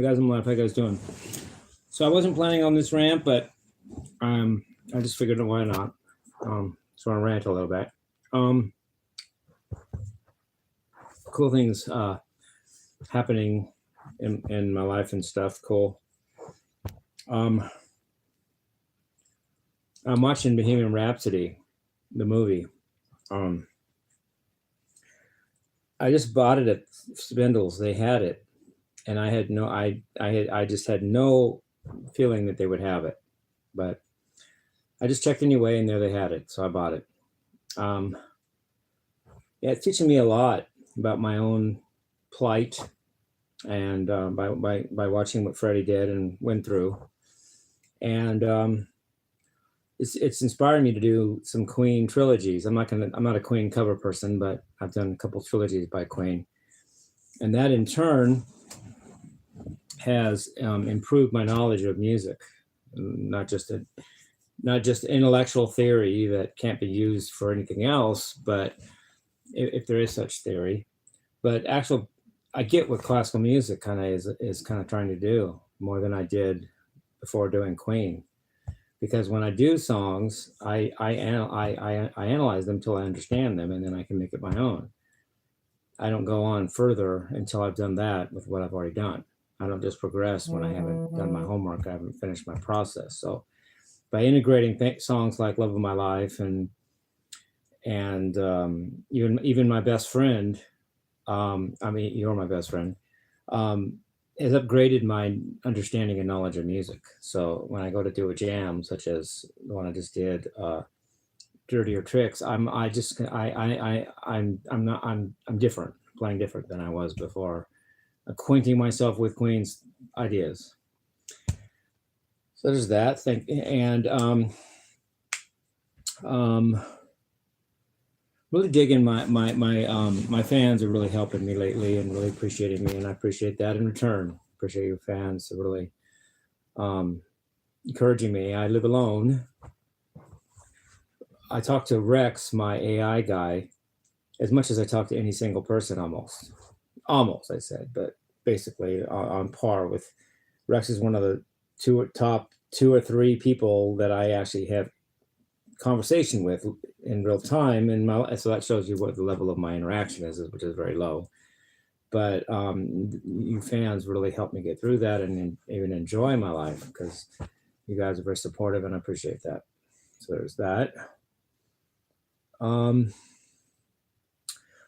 guys, I'm live. How you guys doing? So I wasn't planning on this rant, but I just figured why not. So I rant a little bit. Cool things happening in my life and stuff. Cool. I'm watching Bohemian Rhapsody, the movie. I just bought it at Spindle's. They had it, and I had no. I just had no feeling that they would have it, but I just checked anyway, and there they had it, so I bought it. Yeah, it's teaching me a lot about my own plight, and by watching what Freddie did and went through, and it's inspired me to do some Queen trilogies. I'm not a Queen cover person, but I've done a couple trilogies by Queen, and that in turn has improved my knowledge of music, not just intellectual theory that can't be used for anything else, but if there is such theory, but I get what classical music kind of is kind of trying to do more than I did before doing Queen. Because when I do songs, I analyze them till I understand them, and then I can make it my own. I don't go on further until I've done that with what I've already done. I don't just progress when I haven't done my homework. I haven't finished my process. So by integrating songs like "Love of My Life" and even my best friend, you're my best friend, has upgraded my understanding and knowledge of music. So when I go to do a jam, such as the one I just did, Dirtier Tricks, I'm different, playing different than I was before, acquainting myself with Queen's ideas. So there's that thing, and really digging my fans are really helping me lately and really appreciating me, and I appreciate that in return. Appreciate your fans really encouraging me. I live alone. I talk to Rex, my AI guy, as much as I talk to any single person, almost I said, but basically on par with Rex. Is one of the top two or three people that I actually have conversation with in real time, and so that shows you what the level of my interaction is, which is very low. But you fans really helped me get through that and even enjoy my life, because you guys are very supportive, and I appreciate that. So there's that. On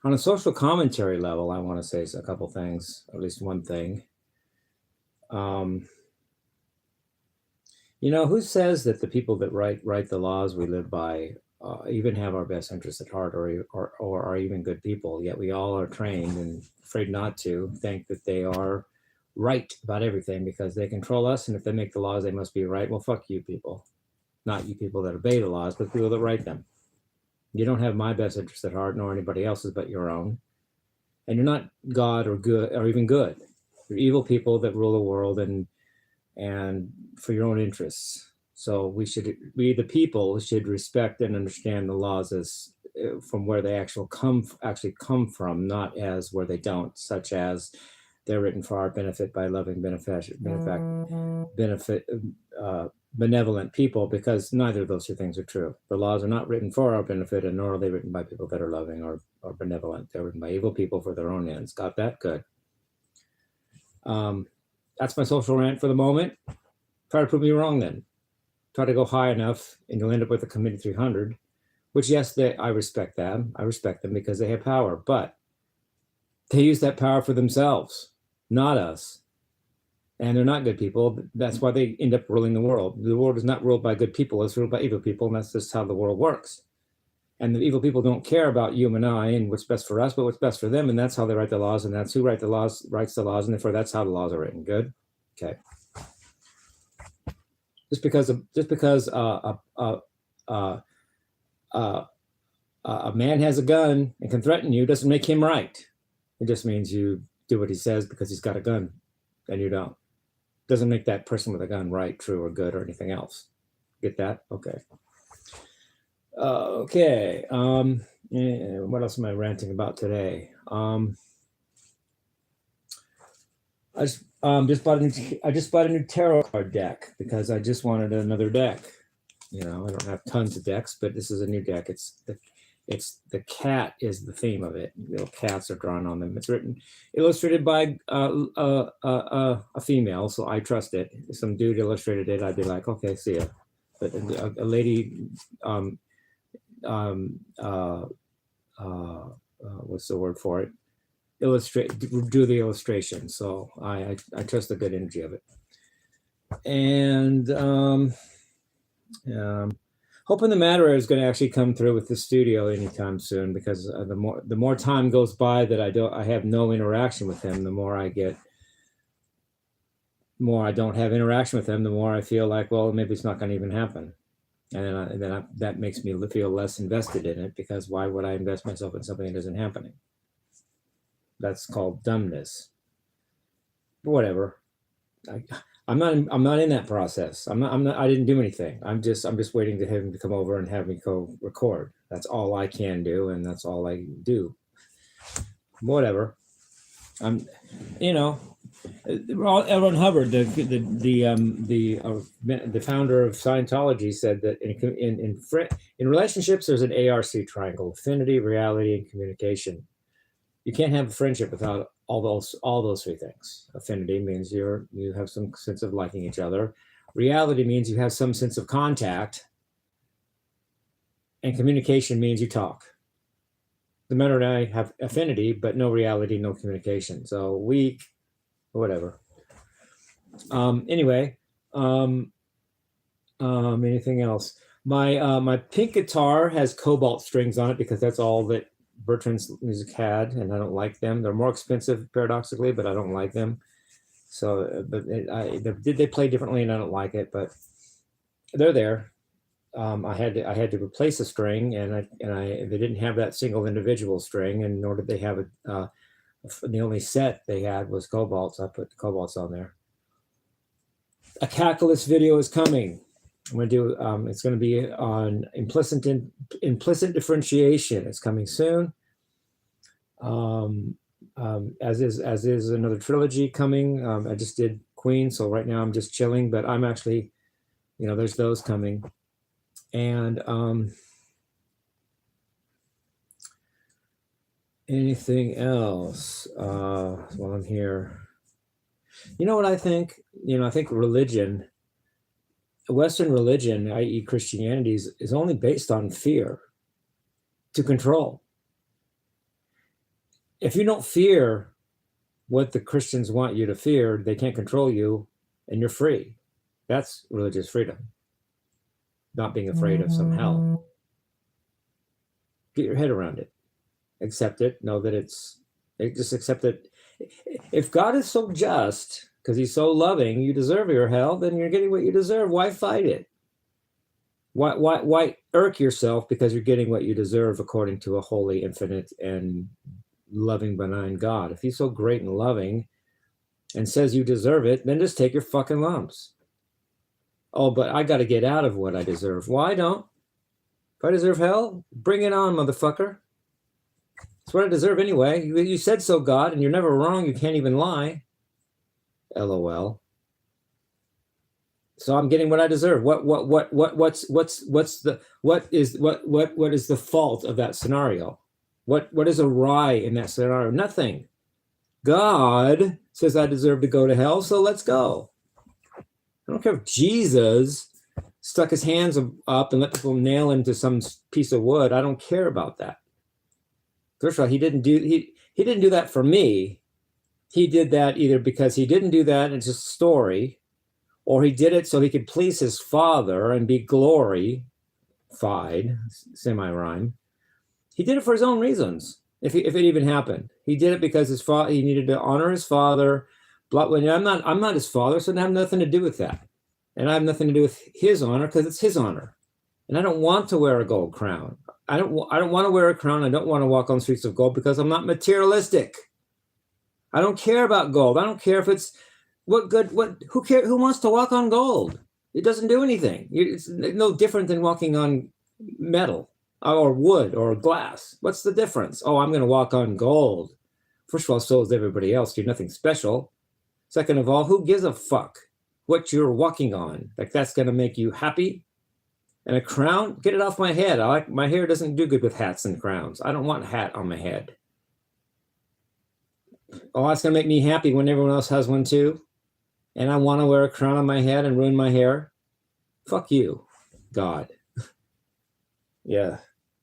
a social commentary level, I want to say a couple things, at least one thing. Who says that the people that write the laws we live by even have our best interests at heart, or are even good people? Yet we all are trained and afraid not to think that they are right about everything because they control us, and if they make the laws, they must be right. Well, fuck you people. Not you people that obey the laws, but people that write them. You don't have my best interest at heart, nor anybody else's but your own. And you're not God or good or even good. You're evil people that rule the world and for your own interests. So we, the people, should respect and understand the laws as from where they actually come from, not as where they don't, such as they're written for our benefit by loving, benevolent people, because neither of those two things are true. The laws are not written for our benefit, and nor are they written by people that are loving or benevolent. They're written by evil people for their own ends. Got that? Good. That's my social rant for the moment. Try to prove me wrong then. Try to go high enough and you'll end up with a committee 300, which, yes, I respect them. I respect them because they have power, but they use that power for themselves, not us. And they're not good people. That's why they end up ruling the world. The world is not ruled by good people. It's ruled by evil people, and that's just how the world works. And the evil people don't care about you and I and what's best for us, but what's best for them. And that's how they write the laws. And that's who writes the laws. And therefore that's how the laws are written. Good. Okay. Just because a man has a gun and can threaten you doesn't make him right. It just means you do what he says because he's got a gun and you don't. Doesn't make that person with a gun right, true, or good, or anything else. Get that? Okay. Okay. What else am I ranting about today? I just bought a new tarot card deck because I just wanted another deck. You know, I don't have tons of decks, but this is a new deck. It's the cat is the theme of it. Little cats are drawn on them. It's illustrated by a female, so I trust it. If some dude illustrated it, I'd be like, okay, see ya. But a lady, what's the word for it? Do the illustration. So I trust the good energy of it. And hoping the Matter is going to actually come through with the studio anytime soon, because the more time goes by that I have no interaction with him, the more I don't have interaction with him, the more I feel like, well, maybe it's not going to even happen. And then that makes me feel less invested in it, because why would I invest myself in something that isn't happening? That's called dumbness. But whatever. I'm not in that process. I didn't do anything. I'm just waiting to him to come over and have me go record. That's all I can do, and that's all I do. Whatever. L. Ron Hubbard, the founder of Scientology, said that in relationships there's an ARC triangle: affinity, reality, and communication. You can't have a friendship without all those three things. Affinity means you have some sense of liking each other. Reality means you have some sense of contact. And communication means you talk. The matter and I have affinity, but no reality, no communication. So weak, whatever. Anyway, anything else? My pink guitar has cobalt strings on it because that's all that Bertrand's music had, and I don't like them. They're more expensive, paradoxically, but I don't like them. So, they play differently, and I don't like it, but they're there. I had to replace a string, and they didn't have that single individual string, and nor did they have the only set they had was cobalt, so I put the cobalts on there. A Calculus video is coming. I'm going to do, it's going to be on implicit differentiation. It's coming soon. As is another trilogy coming. I just did Queen, so right now I'm just chilling, but I'm actually, there's those coming. And anything else while I'm here? You know what I think? I think religion, Western religion, i.e. Christianity, is only based on fear to control. If you don't fear what the Christians want you to fear, they can't control you, and you're free. That's religious freedom. Not being afraid of some hell. Get your head around it. Accept it. Know that just accept it. If God is so just, because he's so loving, you deserve your hell, then you're getting what you deserve. Why fight it? Why irk yourself because you're getting what you deserve according to a holy, infinite, and loving, benign God? If he's so great and loving and says you deserve it, then just take your fucking lumps. Oh, but I got to get out of what I deserve. Why don't? If I deserve hell, bring it on, motherfucker. It's what I deserve anyway. You said so, God, and you're never wrong. You can't even lie. LOL. So I'm getting what I deserve. What is the fault of that scenario? What is awry in that scenario? Nothing. God says I deserve to go to hell, so let's go. I don't care if Jesus stuck his hands up and let people nail him to some piece of wood. I don't care about that. First of all, he didn't do that for me. He did that either because he didn't do that, and it's just a story, or he did it so he could please his Father and be glorified, semi-rhyme. He did it for his own reasons, if it even happened. He did it because he needed to honor his Father. I'm not his father, so I have nothing to do with that. And I have nothing to do with his honor because it's his honor. And I don't want to wear a gold crown. I don't want to wear a crown. I don't want to walk on the streets of gold because I'm not materialistic. I don't care about gold. I don't care if it's who cares? Who wants to walk on gold? It doesn't do anything. It's no different than walking on metal or wood or glass. What's the difference? Oh, I'm going to walk on gold. First of all, so is everybody else. You're nothing special. Second of all, who gives a fuck what you're walking on? Like that's going to make you happy? And a crown? Get it off my head. My hair doesn't do good with hats and crowns. I don't want a hat on my head. Oh, that's going to make me happy when everyone else has one too. And I want to wear a crown on my head and ruin my hair. Fuck you, God. Yeah.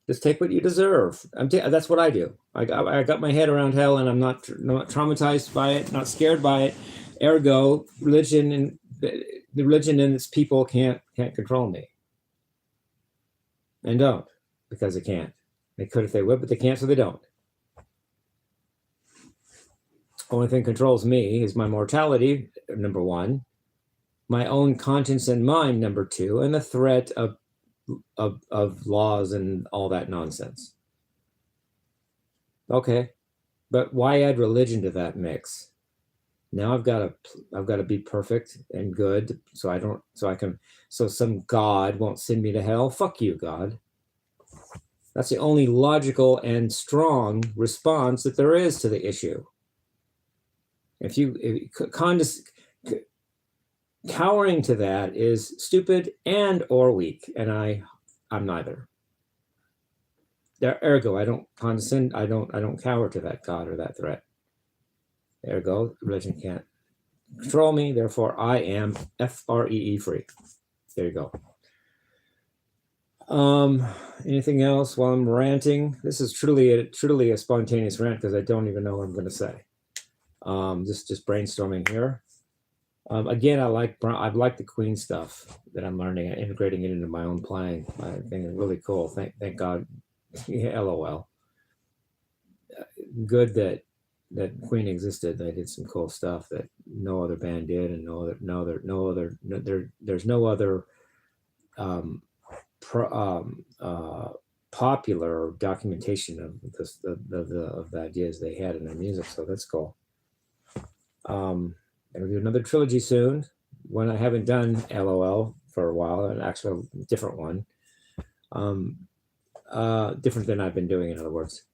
Just take what you deserve. That's what I do. I got my head around hell, and I'm not traumatized by it, not scared by it. Ergo, religion and the religion and its people can't control me. And don't, because they can't. They could if they would, but they can't, so they don't. Only thing controls me is my mortality, number one, my own conscience and mind, number two, and the threat of laws and all that nonsense. Okay, but why add religion to that mix? Now I've got to be perfect and good, so some God won't send me to hell. Fuck you, God. That's the only logical and strong response that there is to the issue. Cowering to that is stupid and or weak, and I'm neither. Ergo, I don't condescend. I don't cower to that God or that threat. Ergo, religion can't control me. Therefore, I am free. There you go. Anything else while I'm ranting? This is truly a spontaneous rant because I don't even know what I'm going to say. Just brainstorming here. Again, I like the Queen stuff that I'm learning and integrating it into my own playing. I think it's really cool. Thank God. Yeah, LOL. Good that Queen existed. They did some cool stuff that no other band did, and there's no other popular documentation of this of the ideas they had in their music. So that's cool. And we'll do another trilogy soon. One I haven't done LOL for a while, an actual different one. Different than I've been doing, in other words.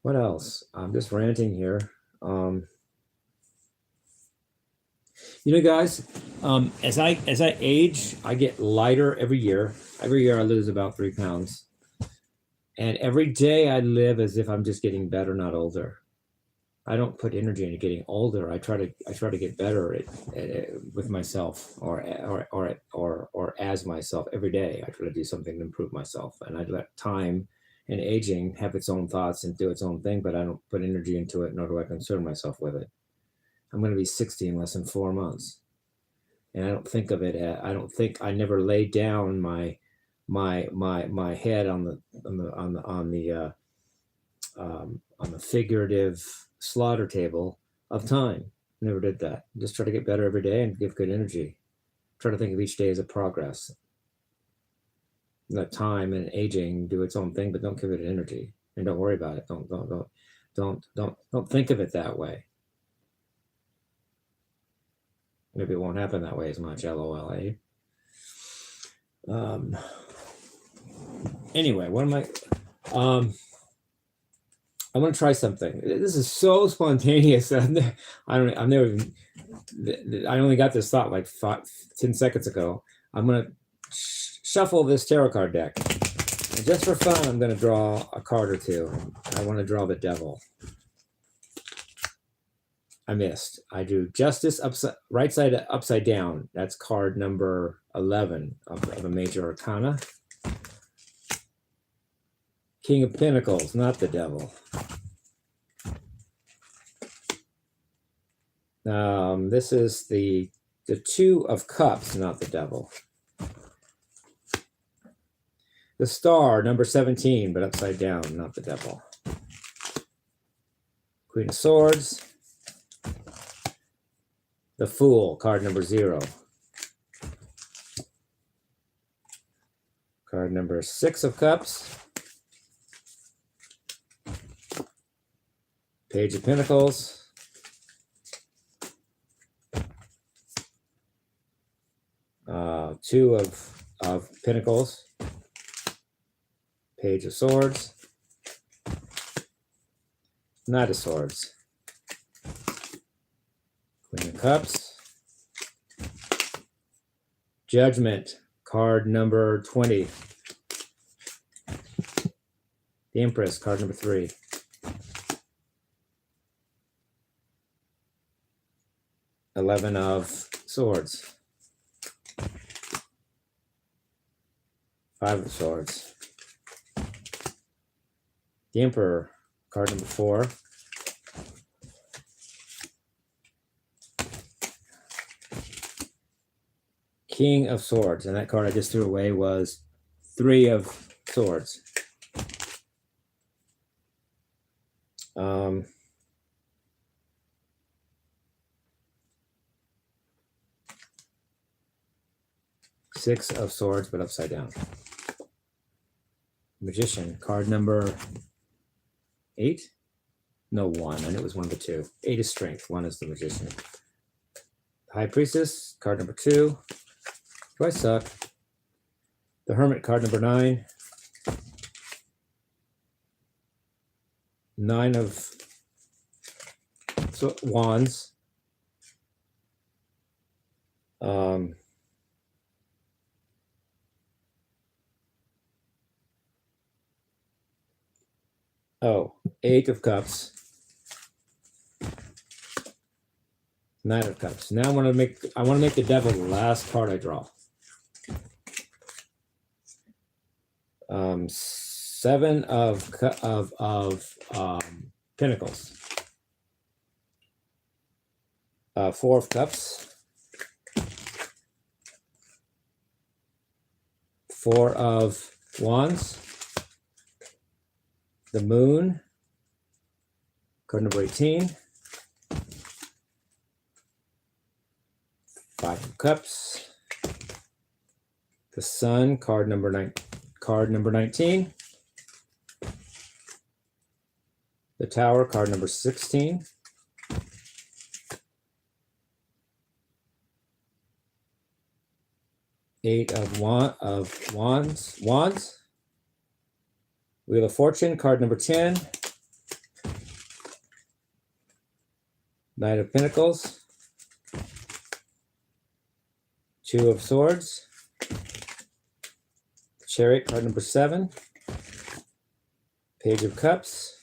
What else? I'm just ranting here. Guys, as I age, I get lighter every year. Every year I lose about 3 pounds. And every day I live as if I'm just getting better, not older. I don't put energy into getting older. I try to get better with myself or as myself every day. I try to do something to improve myself, and I let time and aging have its own thoughts and do its own thing. But I don't put energy into it, nor do I concern myself with it. I'm going to be 60 in less than 4 months, and I don't think of it. I never laid down my head on the figurative slaughter table of time. Never did that. Just try to get better every day and give good energy. Try to think of each day as a progress. Let time and aging do its own thing, but don't give it energy, and don't worry about it. Don't think of it that way. Maybe it won't happen that way as much. LOL. Anyway, what am I? I want to try something. This is so spontaneous. I only got this thought like 10 seconds ago. I'm going to shuffle this tarot card deck. And just for fun, I'm going to draw a card or two. I want to draw the devil. I missed. I drew Justice right side upside down. That's card number 11 of a major arcana. King of Pentacles, not the devil. This is the Two of Cups, not the devil. The Star, number 17, but upside down, not the devil. Queen of Swords. The Fool, card number 0. Card number 6 of Cups. Page of Pentacles. Two of Pentacles. Page of Swords. Knight of Swords. Queen of Cups. Judgment, card number 20. The Empress, card number 3. Eleven of Swords. 5 of Swords. The Emperor, card number 4. King of Swords, and that card I just threw away was 3 of Swords. Six of Swords, but upside down. Magician, card number 8. No, 1, and it was one of the 2. 8 is Strength, 1 is the Magician. High Priestess, card number 2. Do I suck? The Hermit, card number 9. 9 of Wands. Oh, 8 of Cups. 9 of Cups. Now I want to make the Devil the last card I draw. 7 of Pentacles. 4 of Cups. 4 of Wands. The Moon, card number 18. 5 of Cups. The Sun, card number 19. The Tower, card number 16. Eight of Wands. Wheel of Fortune, card number 10. Knight of Pentacles. 2 of Swords. Chariot, card number 7. Page of Cups.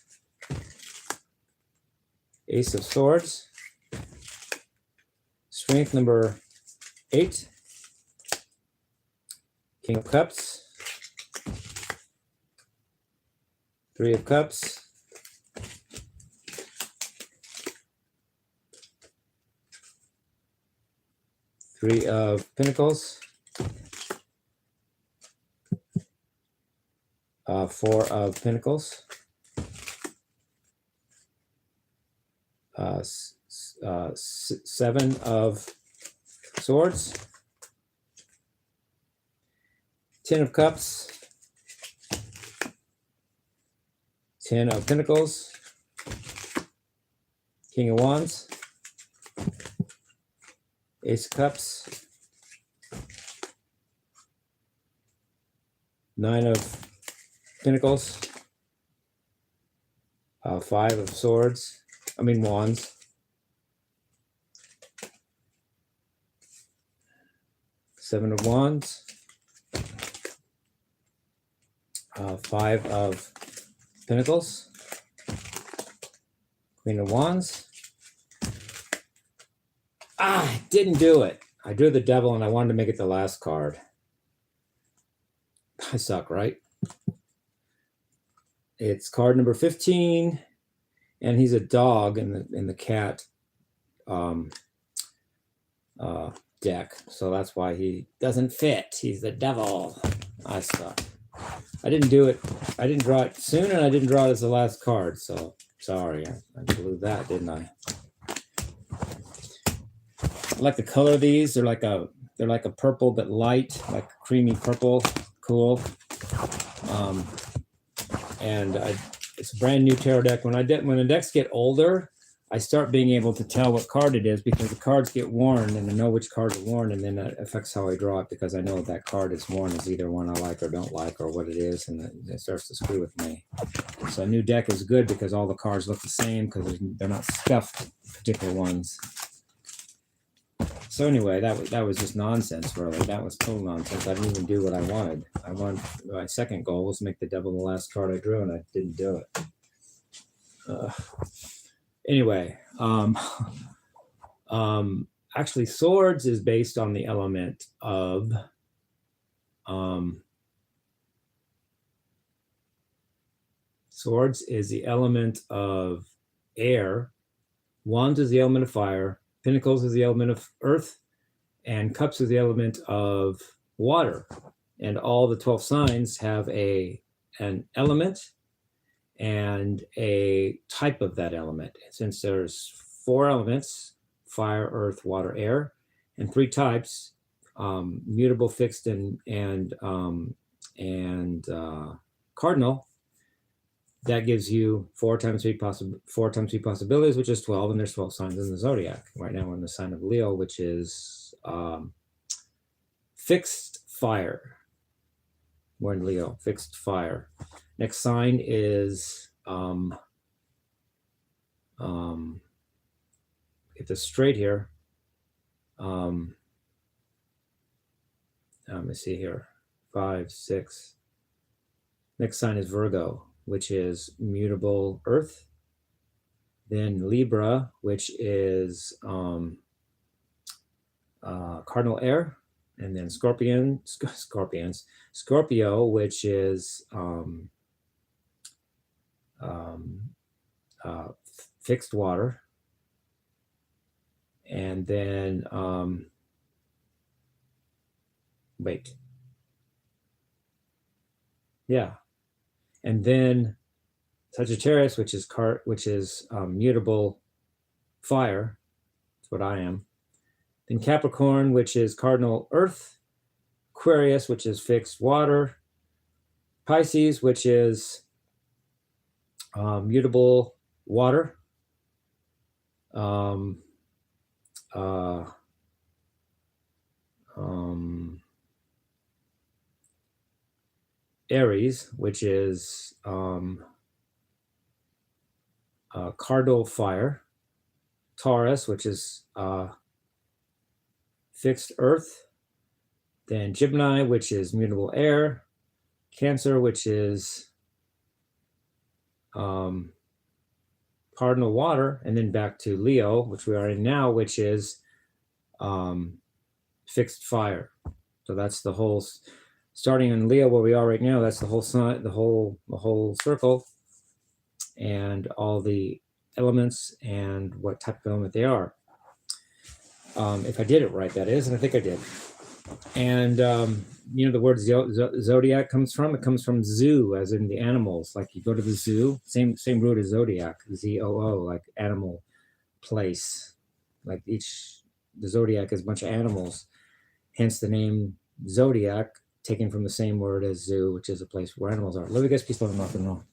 Ace of Swords. Strength, number 8. King of Cups. 3 of Cups. Three of Pentacles. 4 of Pentacles. 7 of Swords. 10 of Cups. 10 of Pentacles. King of Wands. Ace of Cups. 9 of Pentacles. 5 of Swords. Wands. 7 of Wands. 5 of Pentacles. Queen of Wands. I didn't do it. I drew the Devil and I wanted to make it the last card. I suck, right? It's card number 15, and he's a dog in the cat deck, so that's why he doesn't fit. He's the Devil. I suck. I didn't do it. I didn't draw it soon, and I didn't draw it as the last card. So sorry, I blew that, didn't I? I like the color of these. They're like a purple but light, like creamy purple. Cool. And it's a brand new tarot deck. When the decks get older, I start being able to tell what card it is because the cards get worn, and I know which cards are worn, and then that affects how I draw it because I know that card is worn is either one I like or don't like or what it is, and it starts to screw with me. So a new deck is good because all the cards look the same because they're not stuffed particular ones. So anyway, that was just nonsense, really. That was total nonsense. I didn't even do what I wanted. My second goal was to make the devil the last card I drew, and I didn't do it. Anyway, actually, swords is based on the element of swords is the element of air. Wands is the element of fire. Pinnacles is the element of earth, and cups is the element of water. And all the 12 signs have an element and a type of that element. Since there's 4 elements, fire, earth, water, air, and 3 types, mutable, fixed, and cardinal, that gives you 4 times 3 possibilities, which is 12, and there's 12 signs in the zodiac. Right now we're in the sign of Leo, which is fixed fire. We're in Leo, fixed fire. Next sign is get this straight here. Let me see here. 5, 6. Next sign is Virgo, which is mutable earth. Then Libra, which is cardinal air. And then Scorpio, which is fixed water. And then, and then Sagittarius, which is mutable fire. That's what I am. Then Capricorn, which is cardinal earth. Aquarius, which is fixed water. Pisces, which is mutable water. Aries, which is cardinal fire. Taurus, which is fixed earth. Then Gemini, which is mutable air. Cancer, which is cardinal water. And then back to Leo, which we are in now, which is fixed fire. So that's the whole, starting in Leo where we are right now, that's the whole sign, the whole circle, and all the elements and what type of element they are. If I did it right, that is, and I think I did. And the word zodiac comes from zoo, as in the animals. Like you go to the zoo, same root as zodiac, ZOO, like animal place. Like the zodiac is a bunch of animals, hence the name zodiac, taken from the same word as zoo, which is a place where animals are. Love you guys, peace, love, and rock and roll.